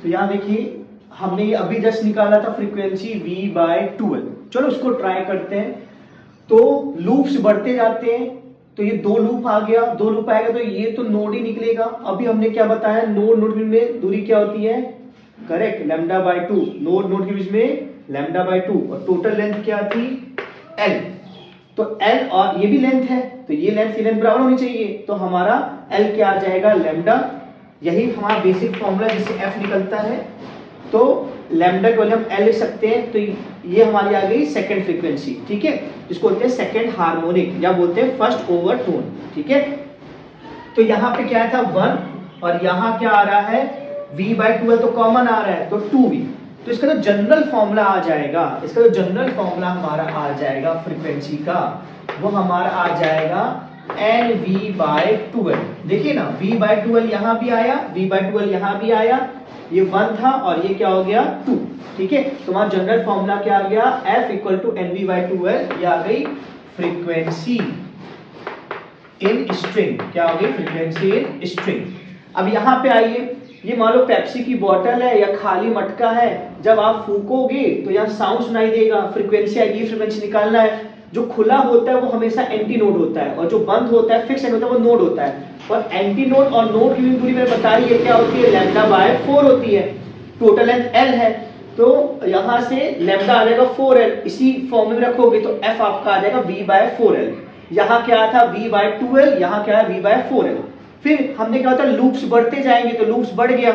तो यहाँ देखिए हमने ये अभी जस्ट निकाला था फ्रीक्वेंसी v/12। चलो उसको ट्राई करते हैं। तो लूप्स बढ़ते जाते हैं, तो ये दो लूप आ गया, दो लूप आएगा तो ये तो नोड ही निकलेगा। अभी हमने क्या बताया, नोड नोड में दूरी क्या होती है, करेक्ट, λ/2। नोड नोड के बीच में λ/2 और टोटल लेंथ क्या थी, l। तो l और ये भी लेंथ है, तो ये लेंथ बराबर होनी चाहिए। तो हमारा l क्या आ जाएगा, लैम्डा। यही हमारा बेसिक फॉर्मूला जिससे f निकलता है। तो लैम्डा को हम l लिख सकते हैं। तो ये हमारी आ गई सेकंड फ्रीक्वेंसी, ठीक है, जिसको बोलते हैं सेकंड हार्मोनिक या बोलते हैं फर्स्ट ओवरटोन, ठीक है। तो यहाँ पे क्या था 1 और यहाँ क्या आ रहा है v/12, तो कॉमन आ रहा है तो 2v। तो इसका जो जनरल फॉर्मूला आ जाएगा, इसका जो जनरल फॉर्मूला हमारा आ जाएगा फ्रीक्वेंसी का, वो हमारा आ जाएगा nv/12। देखिए ना, v/12 यहाँ भी आया, v/12 यहाँ भी आया, ये 1 था और ये क्या हो गया 2, ठीक है। तो हमारा जनरल फॉर्मूला क्या आ गया, f = nv/12। ये आ गई फ्रीक्वेंसी इन स्ट्रिंग, क्या हो गई, फ्रीक्वेंसी इन स्ट्रिंग। अब यहाँ पे आइए, ये मान लो पेप्सी की बोतल है या खाली मटका है, जब आप फूकोगे तो यहाँ साउंड सुनाई देगा, फ्रीक्वेंसी आएगी, फ्रीक्वेंसी निकालना है। जो खुला होता है वो हमेशा एंटी नोड होता है और जो बंद होता है फिक्स एंड होता है वो नोड होता है। और एंटी नोड और नोड की दूरी मैंने बताई है क्या होती है, λ/4 होती है। टोटल लेंथ l है, तो यहाँ से लैम्डा आ जाएगा 4l, इसी फॉर्मूले में रखोगे तो f आपका आ जाएगा v/4l। यहाँ क्या था v/12, यहाँ क्या है v/4l। फिर हमने क्या होता है, लूप्स बढ़ते जाएंगे, तो लूप्स बढ़ गया,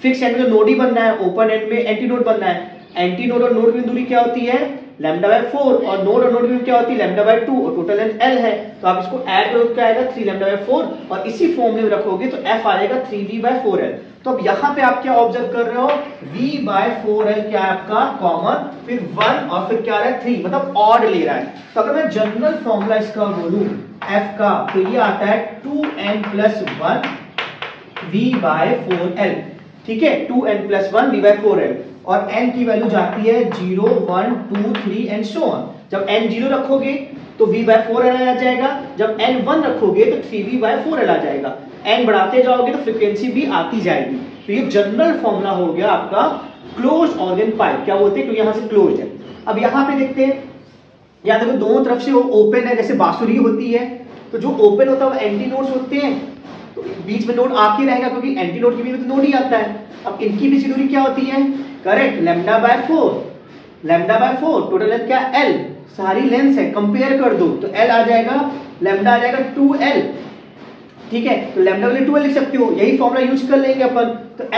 फिक्स एंड में तो नोड ही बनना है, ओपन एंड में एंटी नोड बनना है। एंटी नोड और नोड की दूरी क्या होती है, λ/4, और नोड और नोड की क्या होती है, λ/2, और टोटल लेंथ l है। तो आप इसको ऐड करोगे क्या आएगा 3λ/4 और इसी फॉर्मूले में रखोगे तो f आ जाएगा 3v/4l। तो अब यहाँ पे आप क्या ऑब्जर्व कर रहे हो, v/4l क्या है आपका कॉमन, फिर 1 और फिर क्या आ रहा है 3, मतलब ऑड ले रहा है। तो अगर मैं जनरल फॉर्मूला इसका बोलूं f का, तो ये आता है 2n+1 v/4l, ठीक है, 2n+1 v/4l। और n की वैल्यू जाती है 0, 1, 2, 3 एंड सो ऑन। जब n 0 रखोगे तो v/4l आ जाएगा, जब n 1 रखोगे तो 3v/4l आ जाएगा। n बढ़ाते जाओगे तो फ्रीक्वेंसी भी आती जाएगी। तो ये जनरल फॉर्मूला हो गया आपका क्लोज्ड ऑर्गन पाइप, क्या बोलते हैं, क्योंकि यहां से क्लोज्ड है। अब यहाँ पे देखते हैं, यहाँ देखो दोनों तरफ से वो ओपन है, जैसे बांसुरी होती है, तो जो ओपन होता है वो एंटी नोड्स होते हैं, तो बीच में नोड आके रहेगा क्योंकि एंटी नोड के बीच में तो नोड ही आता है। अब इनकी बीच की दूरी क्या होती है, करेक्ट, λ/4, λ/4, टोटल लेंथ क्या l, सारी लेंथ है, कंपेयर कर दो तो l आ जाएगा, लैम्डा आ जाएगा 2l, ठीक है। तो लैम्डा के लिए 2l लिख सकते हो, यही फॉर्मूला यूज कर लेंगे अपन। तो